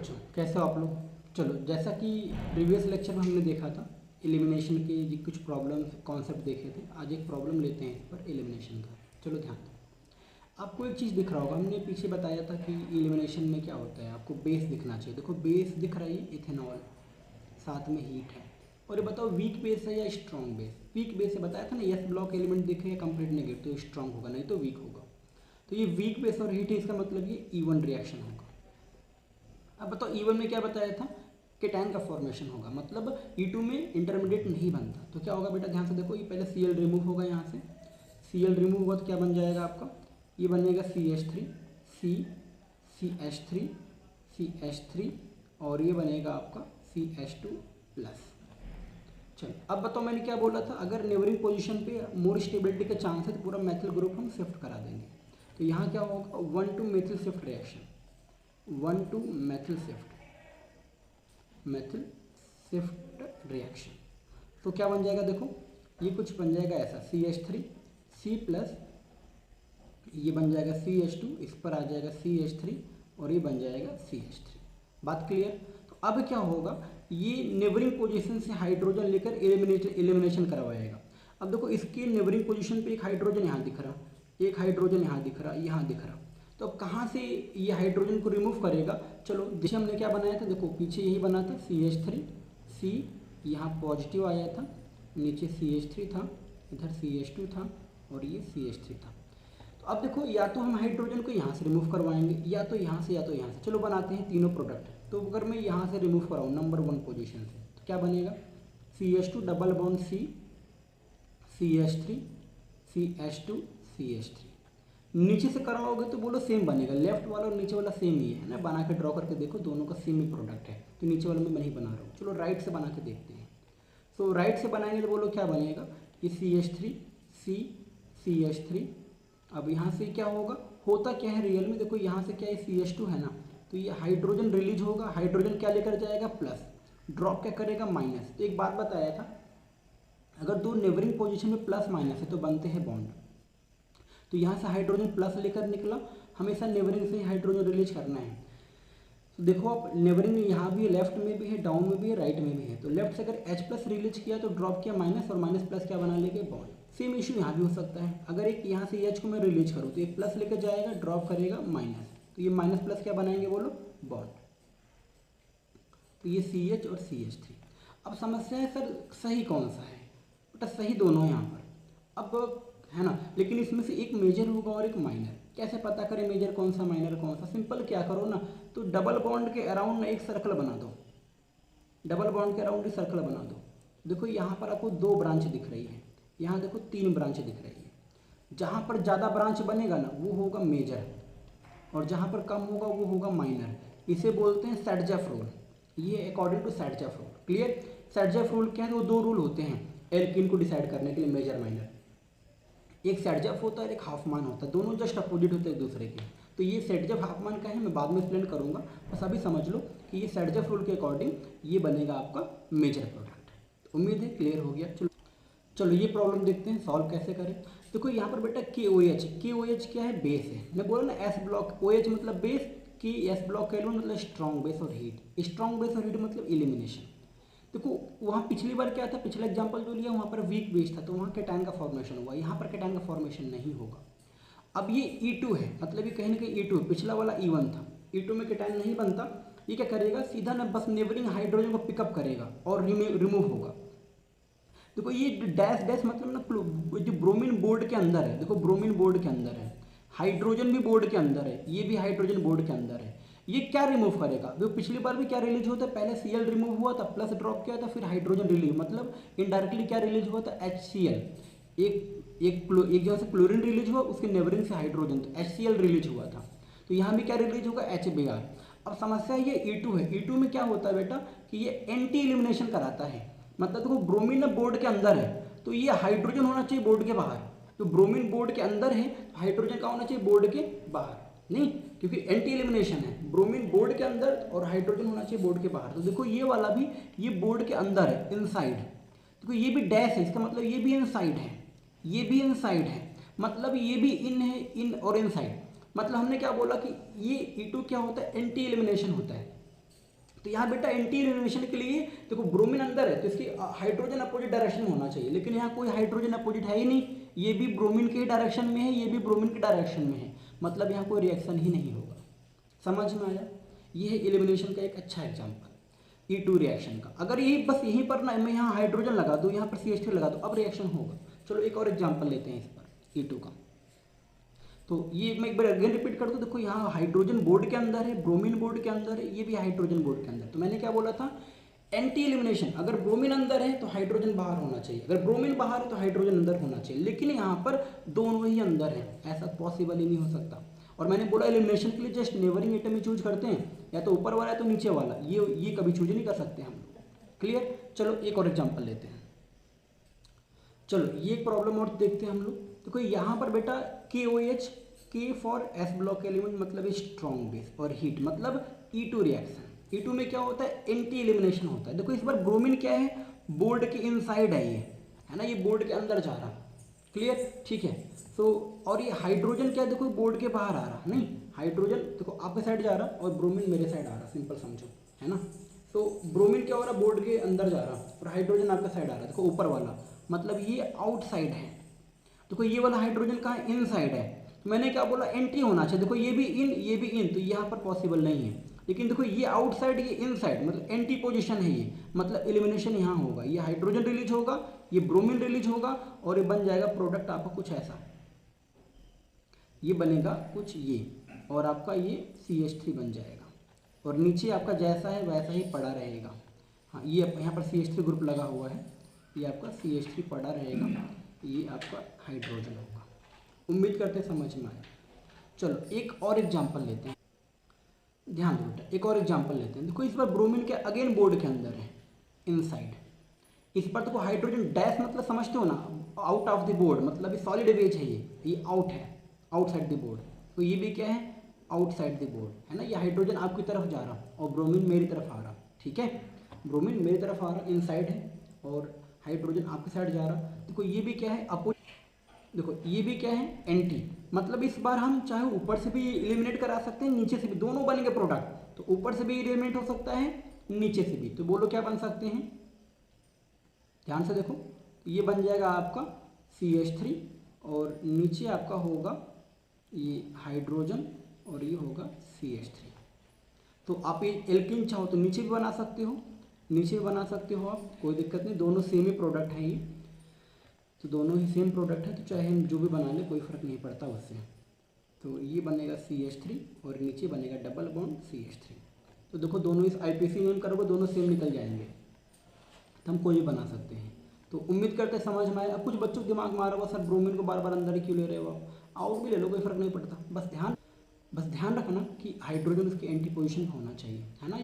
बच्चों, कैसे हो आप लोग। चलो, जैसा कि प्रीवियस लेक्चर में हमने देखा था एलिमिनेशन के जी कुछ प्रॉब्लम कॉन्सेप्ट देखे थे, आज एक प्रॉब्लम लेते हैं इस पर एलिमिनेशन का। चलो ध्यान दो, आपको एक चीज़ दिख रहा होगा, हमने पीछे बताया था कि एलिमिनेशन में क्या होता है, आपको बेस दिखना चाहिए। देखो बेस दिख रहा है इथेनॉल, साथ में हीट है। और ये बताओ वीक बेस है या स्ट्रॉन्ग बेस। वीक बेस है बताया था ना, एस ब्लॉक एलिमेंट दिखे कंप्लीट नेगेटिव तो स्ट्रॉन्ग होगा, नहीं तो वीक होगा। तो ये वीक बेस और हीट है, इसका मतलब ये ईवन रिएक्शन होगा। अब बताओ E1 में क्या बताया था, केटायन का फॉर्मेशन होगा, मतलब E2 में इंटरमीडिएट नहीं बनता। तो क्या होगा बेटा, ध्यान से देखो, ये पहले Cl रिमूव होगा, यहाँ से Cl रिमूव होगा तो क्या बन जाएगा आपका, ये बनेगा CH3 CH3 CH3 और ये बनेगा आपका CH2 प्लस। चलो अब बताओ, मैंने क्या बोला था, अगर नेबरिंग पोजीशन पे मोर स्टेबिलिटी के चांस है तो पूरा मैथिल ग्रुप हम शिफ्ट करा देंगे। तो यहाँ क्या होगा, 1 to methyl shift reaction, 1 to methyl shift reaction. तो क्या बन जाएगा, देखो ये कुछ बन जाएगा ऐसा, CH3 C प्लस, ये बन जाएगा CH2, इस पर आ जाएगा CH3 और ये बन जाएगा CH3। बात क्लियर। तो अब क्या होगा, ये नेबरिंग पोजीशन से हाइड्रोजन लेकर एलिमिनेशन करवाएगा। अब देखो इसके नेबरिंग पोजीशन पे एक हाइड्रोजन यहाँ दिख रहा, एक हाइड्रोजन यहाँ दिख रहा, यहाँ दिख रहा। तो अब कहाँ से ये हाइड्रोजन को रिमूव करेगा, चलो जैसे हमने क्या बनाया था, देखो पीछे यही बना था CH3 C, यहाँ पॉजिटिव आया था, नीचे CH3 था, इधर CH2 था और ये CH3 था। तो अब देखो, या तो हम हाइड्रोजन को यहाँ से रिमूव करवाएंगे, या तो यहाँ से या तो यहाँ से। चलो बनाते हैं तीनों प्रोडक्ट। तो अगर मैं यहाँ से रिमूव कराऊँ नंबर 1 पोजीशन से, तो क्या बनेगा, CH2 double bond C CH3 CH2 CH3। नीचे से कराओगे तो बोलो सेम बनेगा, लेफ्ट वाला और नीचे वाला सेम ही है ना, बना के ड्रॉ करके देखो, दोनों का सेम ही प्रोडक्ट है। तो नीचे वाला में मैं नहीं बना रहा हूँ, चलो राइट से बना के देखते हैं। सो राइट से बनाएंगे तो बोलो क्या बनेगा, ये CH3 C CH3। अब यहाँ से क्या होगा, होता क्या है रियल में, देखो यहाँ से क्या है CH2 है ना, तो ये हाइड्रोजन रिलीज होगा, हाइड्रोजन क्या लेकर जाएगा प्लस, ड्रॉप क्या करेगा माइनस। तो एक बात बताया था, अगर दो नेबरिंग पोजीशन में प्लस माइनस है तो बनते हैं बॉन्ड। तो यहाँ से हाइड्रोजन प्लस लेकर निकला, हमेशा नेबरिंग से ही हाइड्रोजन रिलीज करना है। तो देखो आप नेबरिंग यहाँ भी है, लेफ्ट में भी है, डाउन में भी है, राइट में भी है। तो लेफ्ट से अगर H प्लस रिलीज किया तो ड्रॉप किया माइनस, और माइनस प्लस क्या बना लेंगे बॉन्ड। सेम इशू यहाँ भी हो सकता है, अगर एक यहाँ से H को मैं रिलीज करूँ तो एक प्लस लेकर जाएगा, ड्रॉप करेगा माइनस, तो ये माइनस प्लस क्या बनाएंगे बोलो बॉन्ड। तो ये CH और CH3। अब समस्या है सर सही कौन सा है, बेटा सही दोनों है यहाँ पर, अब है ना, लेकिन इसमें से एक मेजर होगा और एक माइनर। कैसे पता करें मेजर कौन सा माइनर कौन सा, सिंपल क्या करो ना, तो डबल बॉन्ड के अराउंड ना एक सर्कल बना दो, डबल बॉन्ड के अराउंड एक सर्कल बना दो। देखो यहाँ पर आपको 2 ब्रांच दिख रही है, यहाँ देखो 3 ब्रांच दिख रही है। जहाँ पर ज़्यादा ब्रांच बनेगा ना वो होगा मेजर, और जहाँ पर कम होगा वो होगा माइनर। इसे बोलते हैं सैडजेफ रूल, ये according to Saytzeff rule. Clear. Saytzeff rule क्या है, वो 2 रूल होते हैं एल्कीन को डिसाइड करने के लिए, मेजर माइनर। एक सैडजेफ होता है और एक हाफमान होता है, दोनों जस्ट अपोजिट होते हैं एक दूसरे के। तो ये सैडजेफ हाफमान का है, मैं बाद में एक्सप्लेन करूंगा, बस अभी समझ लो कि ये सैडजेफ रूल के अकॉर्डिंग ये बनेगा आपका मेजर प्रोडक्ट। तो उम्मीद है क्लियर हो गया। चलो ये प्रॉब्लम देखते हैं सॉल्व कैसे करें। देखो यहाँ पर बेटा KOH क्या है, बेस है। मैं बोला ना S ब्लॉक, OH मतलब बेस, S ब्लॉक का मतलब स्ट्रॉन्ग बेस और हीट, स्ट्रॉन्ग बेस और हीट मतलब एलिमिनेशन। देखो वहाँ पिछली बार क्या था, पिछला एग्जांपल जो लिया वहाँ पर वीक बेस था तो वहाँ केटायन का फॉर्मेशन हुआ, यहाँ पर केटायन का फॉर्मेशन नहीं होगा। अब ये E2 है, मतलब ये कहीं ना कहीं E2, पिछला वाला E1 था, E2 में केटायन नहीं बनता। ये क्या करेगा, सीधा ना बस नेबरिंग हाइड्रोजन को पिकअप करेगा और रिमूव होगा। देखो ये डैश डैश मतलब ना जो ब्रोमीन बोर्ड के अंदर है, देखो ब्रोमीन बोर्ड के अंदर है, हाइड्रोजन भी बोर्ड के अंदर है, ये भी हाइड्रोजन बोर्ड के अंदर है। ये क्या रिमूव करेगा, वो पिछली बार भी क्या रिलीज होता है, पहले Cl रिमूव हुआ था, प्लस ड्रॉप किया था, फिर हाइड्रोजन रिलीज, मतलब इनडायरेक्टली क्या रिलीज हुआ था HCl, एक जगह से क्लोरीन रिलीज हुआ, उसके नेबरिंग से हाइड्रोजन, तो HCl रिलीज हुआ था। तो यहाँ भी क्या रिलीज होगा HBr। अब समस्या ये E2 है, E2 में क्या होता है बेटा कि ये एंटी एलिमिनेशन कराता है, मतलब देखो ब्रोमीन बोर्ड के अंदर है तो ये हाइड्रोजन होना चाहिए बोर्ड के बाहर, तो ब्रोमीन बोर्ड के अंदर है हाइड्रोजन का होना चाहिए बोर्ड के बाहर, नहीं, क्योंकि एंटी एलिमिनेशन है, ब्रोमीन बोर्ड के अंदर और हाइड्रोजन होना चाहिए बोर्ड के बाहर। तो देखो ये वाला भी ये बोर्ड के अंदर है, इनसाइड। देखो ये भी डैश है, इसका मतलब ये भी इनसाइड है, ये भी इनसाइड है, मतलब ये भी इन है, इन और इनसाइड। मतलब हमने क्या बोला कि ये E2 क्या होता है, एंटी एलिमिनेशन होता है, तो यहाँ बेटा एंटी एलिमिनेशन के लिए देखो ब्रोमीन अंदर है तो इसकी हाइड्रोजन अपोजिट डायरेक्शन में होना चाहिए, लेकिन यहाँ कोई हाइड्रोजन अपोजिट है ही नहीं, ये भी ब्रोमीन के डायरेक्शन में है, ये भी ब्रोमीन के डायरेक्शन में है, मतलब यहाँ कोई रिएक्शन ही नहीं होगा। समझ में आया? ये है एलिमिनेशन का एक अच्छा एग्जाम्पल E2 रिएक्शन का। अगर यही बस यहीं पर ना मैं यहाँ हाइड्रोजन लगा दूँ, यहाँ पर CH3 लगा दूँ, अब रिएक्शन होगा। चलो एक और एग्जाम्पल लेते हैं इस पर E2 का। तो ये मैं एक बार अगेन रिपीट कर दूँ, देखो यहाँ हाइड्रोजन बोर्ड के अंदर है, ब्रोमीन बोर्ड के अंदर है, ये भी हाइड्रोजन बोर्ड के अंदर। तो मैंने क्या बोला था, एंटी एलिमिनेशन, अगर ब्रोमीन अंदर है तो हाइड्रोजन बाहर होना चाहिए, अगर ब्रोमीन बाहर है तो हाइड्रोजन अंदर होना चाहिए, लेकिन यहाँ पर दोनों ही अंदर है, ऐसा पॉसिबल ही नहीं हो सकता। और मैंने बोला एलिमिनेशन के लिए जस्ट नेबरिंग एटम ही चूज करते हैं, या तो ऊपर वाला है तो नीचे वाला, ये कभी चूज नहीं कर सकते हम लोग। क्लियर? चलो एक और एग्जाम्पल लेते हैं। चलो ये एक प्रॉब्लम और देखते हैं हम लोग। देखो यहाँ पर बेटा KOH, K for S block element मतलब स्ट्रॉन्ग बेस, और हीट मतलब E2 रिएक्शन। E2 में क्या होता है, एंटी एलिमिनेशन होता है। देखो इस बार ब्रोमीन क्या है, बोर्ड के इनसाइड है, ये है ना, ये बोर्ड के अंदर जा रहा। क्लियर? ठीक है। तो और ये हाइड्रोजन क्या है, देखो बोर्ड के बाहर आ रहा, नहीं हाइड्रोजन देखो आपके साइड जा रहा और ब्रोमीन मेरे साइड आ रहा, सिंपल समझो, है ना। तो ब्रोमीन क्या हो रहा, बोर्ड के अंदर जा रहा और हाइड्रोजन आपके साइड आ रहा, देखो ऊपर वाला, मतलब ये आउटसाइड है। देखो ये वाला हाइड्रोजन कहाँ है, इनसाइड है। तो मैंने क्या बोला, एंटी होना चाहिए। देखो ये भी इन, ये भी इन, तो यहाँ पर पॉसिबल नहीं है। लेकिन देखो ये आउटसाइड, ये इनसाइड, मतलब एंटी पोजीशन है ये, मतलब एलिमिनेशन यहाँ होगा, ये हाइड्रोजन रिलीज होगा, ये ब्रोमीन रिलीज होगा, और ये बन जाएगा प्रोडक्ट आपका कुछ ऐसा, ये बनेगा कुछ ये, और आपका ये CH3 बन जाएगा, और नीचे आपका जैसा है वैसा ही पड़ा रहेगा। हाँ ये यहाँ पर CH3 ग्रुप लगा हुआ है, ये आपका CH3 पड़ा रहेगा, ये आपका हाइड्रोजन होगा। उम्मीद करते समझ में आए। चलो एक और एग्जांपल लेते हैं, ध्यान दो बेटा, एक और एग्जांपल लेते हैं। देखो इस बार ब्रोमीन के अगेन बोर्ड के अंदर है, इनसाइड। इस पर देखो हाइड्रोजन डैश मतलब समझते हो ना, आउट ऑफ द बोर्ड, मतलब ये सॉलिड वेज है, ये आउट है, आउटसाइड द बोर्ड। तो ये भी क्या है, आउटसाइड द बोर्ड, है ना। ये हाइड्रोजन आपकी तरफ जा रहा और ब्रोमीन मेरी तरफ आ रहा, ठीक है। ब्रोमीन मेरी तरफ आ रहा, इनसाइड है, और हाइड्रोजन आपके साइड जा रहा। देखो ये भी क्या है, अपोजिट। देखो ये भी क्या है, एंटी, मतलब इस बार हम चाहे ऊपर से भी एलिमिनेट करा सकते हैं, नीचे से भी, दोनों बनेंगे प्रोडक्ट। तो ऊपर से भी एलिमिनेट हो सकता है, नीचे से भी। तो बोलो क्या बन सकते हैं, ध्यान से देखो। ये बन जाएगा आपका CH3, और नीचे आपका होगा ये हाइड्रोजन, और ये होगा CH3। तो आप ये एल्कीन चाहो तो नीचे भी बना सकते हो, नीचे भी बना सकते हो आप, कोई दिक्कत नहीं, दोनों सेम ही प्रोडक्ट हैं ये, तो दोनों ही सेम प्रोडक्ट है, तो चाहे हम जो भी बना लें कोई फ़र्क नहीं पड़ता उससे। तो ये बनेगा CH3, और नीचे बनेगा डबल बॉन्ड CH3। तो देखो दोनों इस IPC नेम करोगे, दोनों सेम निकल जाएंगे, तो हम कोई भी बना सकते हैं। तो उम्मीद करते समझ में आया। अब कुछ बच्चों दिमाग मारा हुआ, सर ब्रोमीन को बार बार अंदर ही क्यों ले रहे हो आप, आउट भी ले लो, कोई फ़र्क नहीं पड़ता। बस ध्यान रखना कि हाइड्रोजन उसकी एंटी पोजीशन होना चाहिए, है ना।